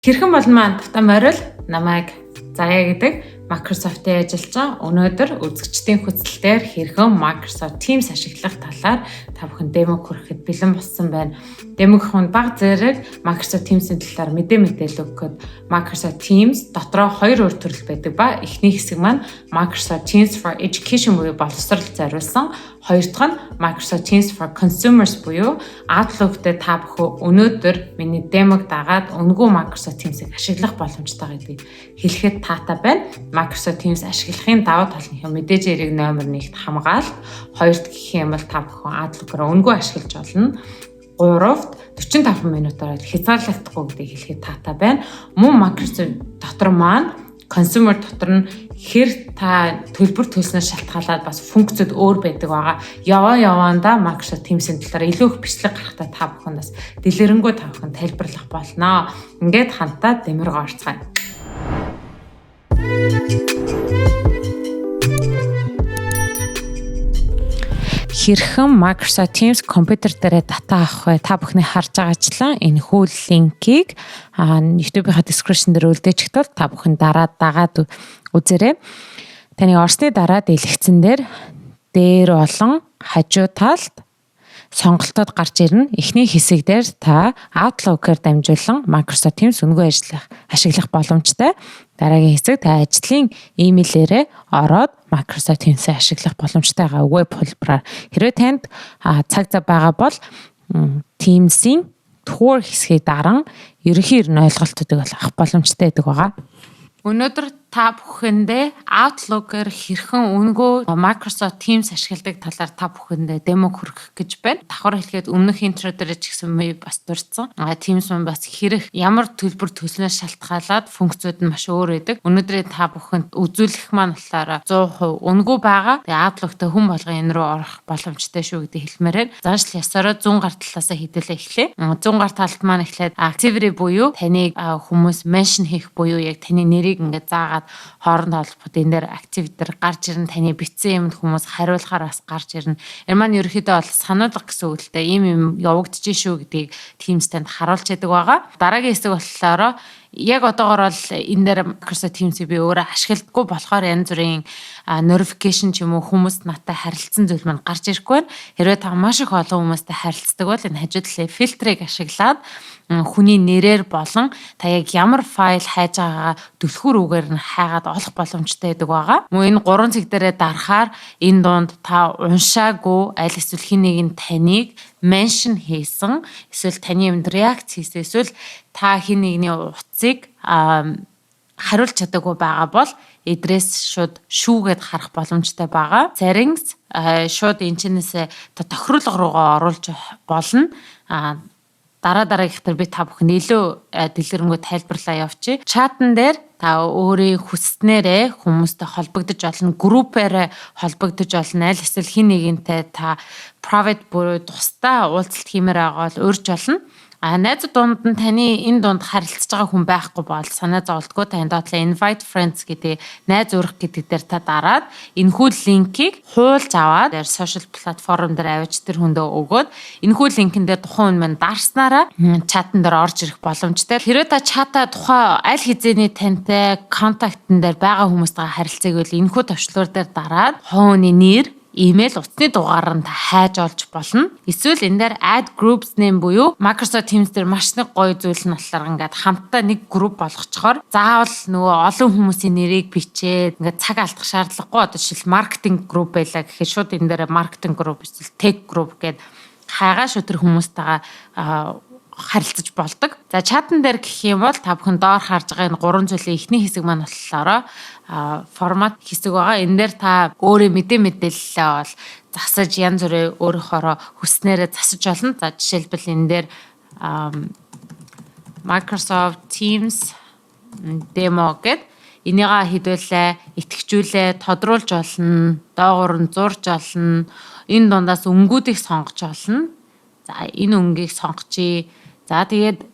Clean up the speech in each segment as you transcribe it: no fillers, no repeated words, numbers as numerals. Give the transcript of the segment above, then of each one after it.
Хэрхэн болон маань тавтан морил намайг Заяа гэдэг Microsoft-ийн ажилчин. Өнөөдөр үзэгчдийн хүсэлтээр хэрхэн Microsoft Teams ашиглах талаар та бүхэн демо хүрэхэд бэлэн болсон байна. Демогхон баг зэрэг Microsoft Teams-ийн талаар мэдээлэл өгөхөд Microsoft Teams дотроо хоёр өөр төрөл байдаг ба эхний хэсэг маань Microsoft Teams for Education буюу боловсрол зориулсан, хоёр дахь нь Microsoft Teams for Consumers буюу Outlook-тэй та бүхэн өнөөдөр миний демог дагаад өнгөө Microsoft Teams-ийг ашиглах боломжтой гэдгийг хэлэхэд таатай байна. Microsoft Teams ашиглахын давуу талынхаа мэдээж эерэг номер 1-т хамгаалалт, хоёрт гэх юм бол та бүхэн Outlook-оор өнгөө ашиглаж болно. Гуравт 45 минутаар хязгаарлагдахгүй гэдгийг хэлэхэд таатай байна. Мөн Microsoft дотор маань consumer дотор нь хэр та төлбөр төлснөөс шалтгаалаад бас функцүүд өөр байдаг байгаа. Яваандаа Microsoft Teams-ийн талаар илүү их бичлэг гаргахтаа та бүхэн бас дэлгэрэнгүй та бүхэн тайлбарлах болно. Ингээд хамтдаа дэмэргөө орцгаая. Хэрхэн Microsoft Teams компьютер дээр дата авах вэ? Та бүхний харж байгаачлан энэ хүү линкийг YouTube-ийн description дээр үлдээчих тул та бүхэн дагаад үзээрэй. Таны орсны дараа дэлгэцэн дээр болон хажуу талд сонголтууд гарч ирнэ. Эхний хэсэг дээр та Outlook-ээр дамжуулан Microsoft Teams өнгөө ашиглах боломжтой. Дараагийн хэсэг та ажлын имэйлээрээ ороод Microsoft Teams-ийг ашиглах боломжтой байгаа веб хөлбраар. Хэрвээ танд цаг зав байгаа бол Teams-ийн tour хэсгийг даран ерөнхий ойлголтуудыг авах боломжтой байдаг байгаа. Өнөөдөр та бүхэндээ Outlook-ээр хэрхэн өнгөө Microsoft Teams ашигладаг талаар та бүхэндээ демо хүргэх гэж байна. Давхар хэлгээд өмнөх интро дээр ч гэсэн бас дурдсан. Teams маань бас хэрэг ямар төлбөр төлснөөс шалтгаалаад функцүүд нь маш өөр байдаг. Өнөөдрийн та бүхэнд үзүүлэх маань болохоор 100% өнгөө байгаа. Тэгээ Outlook-тэй хүн болгон энэ рүү орох боломжтой шүү гэдэг хэлмээр байна. Заншил ясаараа 100 гар талаасаа хэдүүлээ эхлэе. 100 гар талд маань эхлээд activity буюу таныг хүмүүс mention хийх буюу яг таны нэрийг ингээд заагаад хоорондоо холбоод энэ дээр activity-дэр гарч ирнэ, таны бичсэн юмд хүмүүс хариулахаар бас гарч ирнэ. Энэ маань ерөөхдөө бол сануулга гэсэн үгтэй ийм явагдаж шүү гэдгийг Teams танд харуулж яадаг байгаа. Дараагийн хэсэг болохоор яг одоогоор бол энэ дээр Microsoft Teams-ийг би өөрөө ашигладаггүй болохоор янз бүрийн notification ч юм уу хүмүүс надтай харилцсан зүйл маань гарч ирэхгүй байна. Хэрвээ та маш их олон хүмүүстэй харилцдаг бол энэ хажуу талын фильтрийг ашиглаад хүний нэрээр болон та яг ямар файл хайж байгаагаа түлхүүр үгээр нь хайгаад олох боломжтой байдаг байгаа. Мөн энэ гурван цэг дээрээ дарахаар энэ донд та уншаагүй аль эсвэл хин нэг нь таныг mention хийсэн, эсвэл таны юмд react хийсэн, эсвэл та хин нэгний утсыг хариулж чадаагүй байгаа бол эдрээс шууд шүүгээд харах боломжтой байгаа. Зарим шууд энэчнээс тохируулга руугаа оруулж болно. Дараагийнхтар би та бүхэн илүү дэлгэрэнгүй тайлбарлаа явчих. Чатан дээр та өөрийн хүснээрээ хүмүүстэй холбогдож болно, группээр холбогдож болно. Аль эсвэл хин нэгэнтэй та private буюу тусдаа уулзалт хиймээр байгаа бол урьж болно. Найзууд дунд нь таны энэ дунд харилцаж байгаа хүн байхгүй бол санаа зовлтгүй тань доотлоо invite friends гэдэг найз урах гэдэг дээр та дараад энэхүү линкийг хуулж аваад social platform дээр авч тэр хүндээ өгөөд энэхүү линкэн дээр тухайн хүн маань дарснараа чатан дээр орж ирэх боломжтой. Хэрвээ та чата тухай аль хэзээний тантай контактн дээр байгаа хүмүүстэйгээ харилцааг бол энэхүү төвчлөр дээр дараад хооны нэр, имэйл, утасны дугаар нь та хайж олж болно. Эсвэл энэ дээр add groups name буюу Microsoft Teams дээр маш нэг гоё зүйл нь болохоор ингээд хамтдаа нэг групп болгочхоор заавал нөгөө олон хүмүүсийн нэрийг бичээд ингээд цаг алдах шаардлагагүй. Одоо жишээл маркетинг групп байлаа гэхэд шууд энэ дээр маркетинг групп эсвэл tech групп гэдэг хайгаа шууд тэр хүмүүстэйгээ харилцаж болдог. За чатан дээр гэх юм бол та бүхэн доор харж байгаа энэ гурван зүйлийн эхний хэсэг маань болохоор формат хэсэг байгаа. Энэ дээр та өөрийн мэдээлэлээ бол засаж янз бүрийн өөрийнхөө хүснээрээ засаж болно. За жишээлбэл энэ дээр Microsoft Teams demo гэд энийгээ хідүүлээ, итгэжүүлээ, тодруулж болно, доогуур нь зурж болно. Энэ дундаас өнгүүдийг сонгож болно. За энэ өнгийг сонгочий. За тэгээд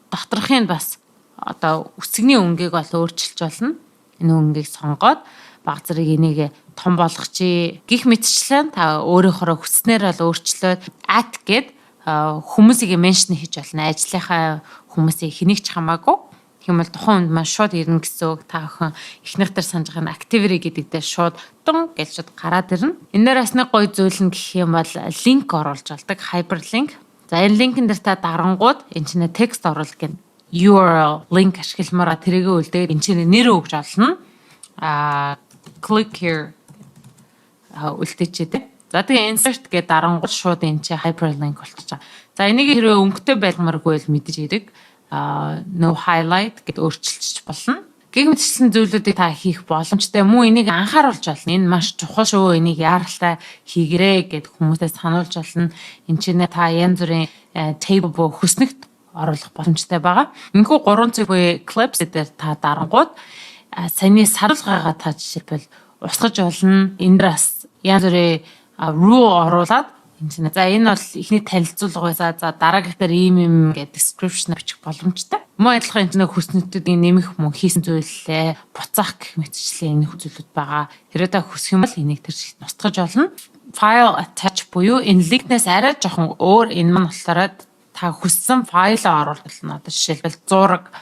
доторхын бас одоо үсгний өнгийг бол өөрчилж болно. Энэ өнгийг сонгоод баг зэрэг энийг том болгочих гих мэтчлэн та өөрийнхөө хүснээр бол өөрчлөөд at гэд хүмүүсийг меншн хийж болно. Ажлынхаа хүмүүсийг хэнийг ч хамаагүй. Тэгмэл тухайн үнд маш шууд ирнэ гэсэн үг. Та охин эхнийх дээр санаж байгаа activity гэдэг дээр шууд тун гэж шууд гараад ирнэ. Энэ дээр бас нэг гоё зүйл нь гэх юм бол линк оруулж болдог, hyperlink. За энэ линкэн дээр та дарангууд энэ чинь текст оруулах гэн URL link ашигламаараа тэрийгэ үлдээд энэ чинь нэр өгж олно. Click here үлдээчээ тэ. За тэгээ insert гэдэг дарангууд шууд энэ чинь hyperlink болчихж байгаа. За энийг хэрвээ өнгөтэй байлгамааргүй бол мэдэж ирэг no highlight гэд өөрчилчих болно. Гэх мэтчлэн зүйлүүдийг та хийх боломжтой. Мөн энийг анхааруулж болно. Энэ маш чухал шүү. Энийг яаралтай хийгэрээ гэд хүмүүсээс сануулж болно. Энд чинь та янз бүрийн table буюу хүснэгт оруулах боломжтой байгаа. Энэхүү 3 цаг буюу clips дээр та дарангууд саяны саруулгаагаа та жишээлбэл усгаж болно. Энд бас янз бүрийн rule оруулаад за энэ бол ихний танилцуулга байсаа за дараагийнхээр ийм гэдэг description бичих боломжтой. Мөн адилхан энэ хүснэтүүдийг нэмэх мөн хийсэн зүйлээ буцаах гэх мэтчлэн энэ зүйлүүд байгаа. Хэрвээ та хүсэх юм бол энийг тэр чигт устгаж болно. File attach буюу энэ линкнээс арай жоохон өөр энэ мань болохоор та хүссэн файлаа оруулах болно. Одоо жишээлбэл зураг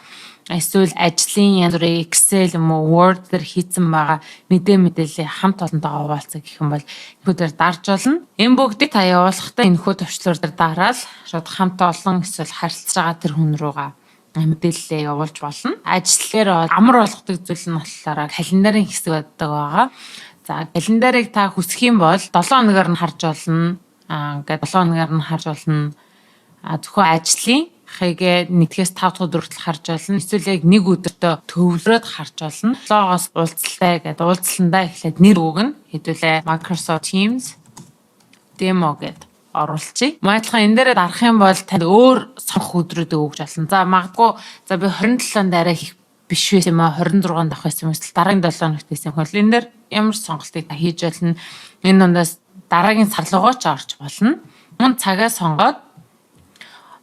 эсвэл ажлын янз бүрийн Excel юм уу Word дээр хийсэн байгаа мэдээллийн хамт олонтойгоо хуваалцах гэх юм бол энэхүү дээр дарж болно. Энэ бүгдийг та явуулахдаа энэхүү төвчлөр дээр дараад шууд хамт олон эсвэл харилцаж байгаа тэр хүн рүүгээ мэдээлэлээ явуулж болно. Ажлаар амар болгодог зүйл нь болохоор календарын хэсэг байдаг байгаа. За календарыг та хүсэх юм бол 7 хоногоор нь харж болно. Ингээд 7 хоногоор нь харж болно. Зөвхөн ажлын хэгээ 1-ээс 5 дахь өдөр хүртэл харж болно. Эсвэл яг нэг өдөртөө төвлөрөөд харж болно. 7-оос уулзалтай гэдэг уулзландаа эхлээд нэр өгнө. Хэдүүлээ Microsoft Teams demo гэд оруулчих. Маадлагаа энэ дээрээ дарах юм бол танд өөр сонгох өдрүүдийг өгж болно. За магадгүй за би 27-нд арай хийх биш байсан юм аа 26-нд авах байсан юм эсвэл дараагийн 7 хоногт байсан юм бол энэ дээр ямар сонголтыг та хийж болно. Энэ дундаас дараагийн сар руугаа ч орж болно. Мөн цагаа сонгоод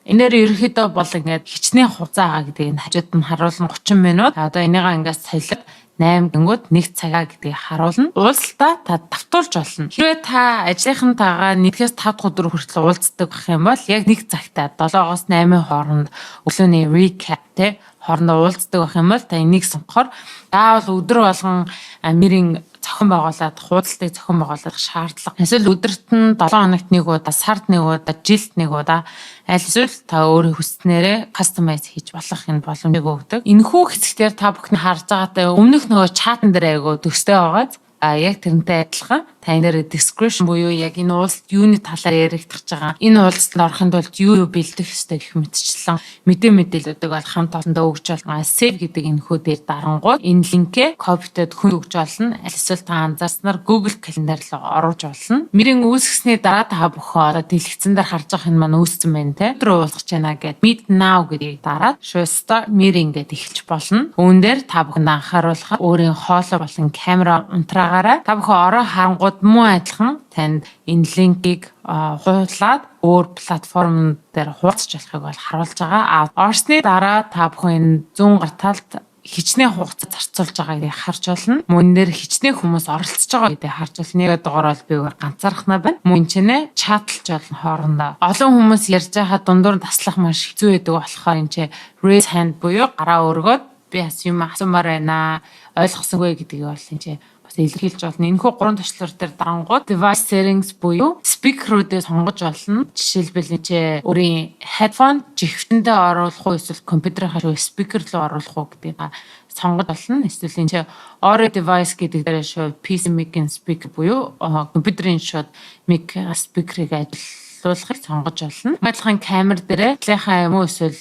энээр ерөөхдөө бол ингээд хичнээн хугацаа гэдэг энэ хажууд нь харуулна 30 минут. Одоо энийгаа ингээд солиод 8 гингүүд 1 цагаа гэдгийг харуулна. Уулзалтаа та давтуулж болно. Хэрвээ та ажлынхантайгаа 1-ээс 5 дахь өдөр хүртэл уулздаг гэх юм бол яг 1 цагтаа 7-оос 8-ын хооронд өглөөний recap те хоорондоо уулздаг гэх юм бол та энийг сонгохоор заавал өдөр болгон мэрийн зохион байгуулад худалдыг зохион байгуулах шаардлага. Эсвэл өдөрт нь 7 хоногт нэг удаа, сард нэг удаа, жилд нэг удаа аль эсвэл та өөрөө хүснээрээ customize хийж болох энэ боломжийг өгдөг. Энэхүү хэсгээр та бүхний харж байгаатай өмнөх нөгөө чатан дээр айгуу төстэй байгааз яг тэрнтэй адилхан та энэ дээр description буюу яг энэ уулзалт юуны талаар яригдах байгаа. Энэ уулзалтанд орохын тулд юу бэлдэх ёстой гэх мэтчлэн мэдээлүүдийг бол хамт олондоо өгч болно. Save гэдэг энэхүү дээр дарангууд энэ линкээ копитод хүн өгч болно. Эсвэл та анзаарснаар Google Calendar руу оруулж болно. Мэрийн үүсгэсний дараа та бүхэн одоо дэлгэцэн дээр харж байгаа энэ маань үүссэн байна те. Өдрөө уулзах гэж байна гэд meet now гэдгийг дараад start meeting гэдээ эхэлж болно. Үүн дээр та бүхэнд анхааруулах өөрийн хоолой болон камера унтраагаараа та бүхэн ороо харангууд мөн адилхан танд энэ линкийг хуулаад өөр платформ дээр хуудаж болохыг бол харуулж байгаа. Орсны дараа та бүхэн энэ 100 гарталт хичнээн хугацаа зарцуулж байгаа гэдгийг харж болно. Мөн дээр хичнээн хүмүүс оролцож байгаа гэдгийг харж болно. Нэг дугаар бол би ганцаархнаа байна. Мөн чинээ чатлж болно хоорондоо. Олон хүмүүс ярьж байгаа дундуур таслах маш хэцүү байдаг болохоор энэ raise hand буюу гараа өргөөд би бас юм асуумаар байна. Ойлгосонгүй гэдгийг бол энэ илэрхийлж болно. Энэхүү 3 төслөр дээр дарангууд device settings буюу speaker-уудыг сонгож болно. Жишээлбэл энэ өөрийн headphone жигвчэндээ оруулах уу эсвэл компьютерийн хашуу speaker руу оруулах уу гэдгийг сонгож болно. Эсвэл энэ audio device гэдэг дээр шууд PC mic speaker буюу компьютерийн шууд mic speaker-ыг ажиллуулахыг сонгож болно. Адилхан камер дээр талийнхаа юм уу эсвэл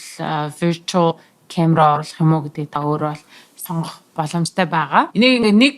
virtual camera оруулах юм уу гэдгийг та өөрөө бол сонгох боломжтой байгаа. Энийг нэг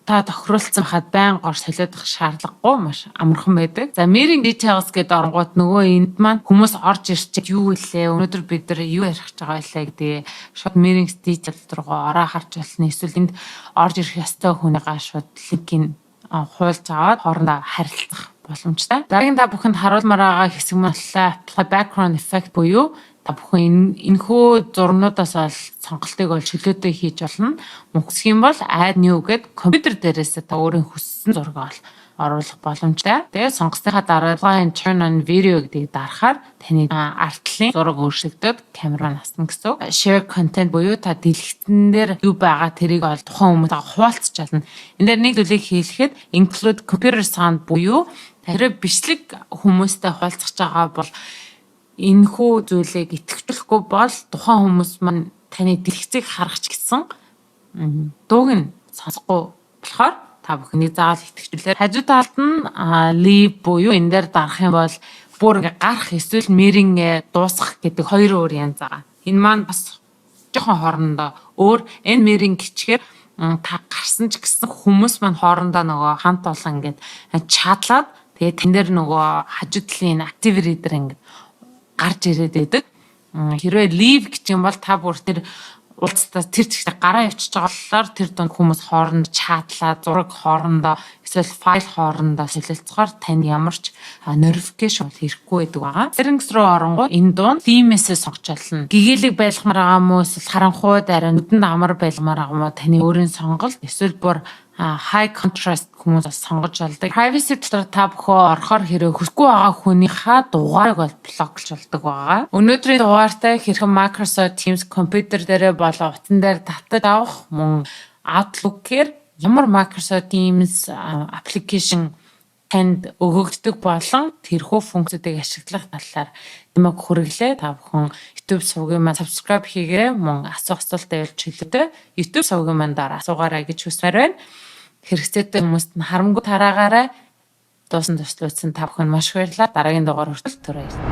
та тохируулсан хаад байн гор солиодох шаардлагагүй маш амархан байдаг. За meeting details гэдэг оронгууд нөгөө энд маань хүмүүс орж ирч юу илээ өнөөдөр бид нар юу ярих гэж байгаа илээ гэдэг шууд meeting details руу ороо харж болно. Эсвэл энд орж ирэх ёстой хүнийгаа шууд линкийг хуулж аваад хоорондоо харилцах боломжтой. Дараагийн та бүхэнд харуулмаар байгаа хэсэг маань apply background effect буюу та бүхэн энэхүү зурнуудаас бол сонголтыг бол чөлөөтэй хийж болно. Мөн хүсэх юм бол add new гэд компьютер дээрээс та өөрийн хүссэн зургийг бол оруулах боломжтой. Тэгээд сонгосныхаа дараа turn on video гэдгийг дарахаар таны артлын зураг өөрчлөгдөд камера насна гэсэн үг. Share content буюу та дэлгэцэн дээр юу байгаа тэрийг ол тухайн хүмүүстэй хуваалцаж чадна. Энд дээр нэг зүйлийг хэлэхэд include computer sound буюу тэр бичлэг хүмүүстэй хуваалцах байгаа бол энэхүү зүйлийг итгэжүүлэхгүй бол тухайн хүмүүс маань таны дэлгэцийг харах ч гэсэн дууг нь сонсохгүй болохоор та бүхний заавал итгэжүүлээ. Хажуу талд нь leave буюу энэ дээр дарах юм бол бүр гарах эсвэл мэрин дуусгах гэдэг хоёр өөр янз байгаа. Энэ маань бас жоохон хоорондоо өөр. Энэ мэрин гिचгээр та гарсан ч гэсэн хүмүүс маань хоорондоо нөгөө хамт олон ингээд чатлаад тэгээд тэн дээр нөгөө хажуу талын active reader ингээд гарч ирээд байдаг. Хэрвээ leave гэх юм бол та бүр тэр уулзтаа тэр чигтээ гараа явчихж байгаа болохоор тэр дунд хүмүүс хооронд чатлаа, зураг хоорондоо эсвэл файл хоорондоо солилцохоор танд ямар ч notification хэрэггүй байдаг байгаа. Settings руу оронгоо энэ дунд theme-с сонгож болно. Гэгээлэг байлгамаар байгаа мó эсвэл харанхуй дараа нүдэнд амар байлгамаар байгаа мó таны өөрийн сонголт эсвэл бүр high contrast хүмүүс сонгож болдог. Privacy дотор та бүхэн орохоор хэрэг хүсэхгүй байгаа хүнийхээ дугаарыг бол блоклж болдог байгаа. Өнөөдрийн дугаартай хэрхэн Microsoft Teams компьютер дээрээ болон утсан дээр татаж авах мөн Outlook-ээр ямар Microsoft Teams application танд өгөгддөг болон тэрхүү функцүүдийг ашиглах талаар нэмэг хүргэлээ. Та бүхэн YouTube сувгийн маань subscribe хийгээрэй. Мөн асуулт байвал чөлөөтэй YouTube сувгийн маань дараа асуугаарай гэж хүсмээр байна. Хэрэгцээтэй хүмүүст нь харамгүй тараагаарай. Дуусан туслуулсан та бүхэнд маш их баярлалаа. Дараагийн дугаар хүртэл түр баярлалаа.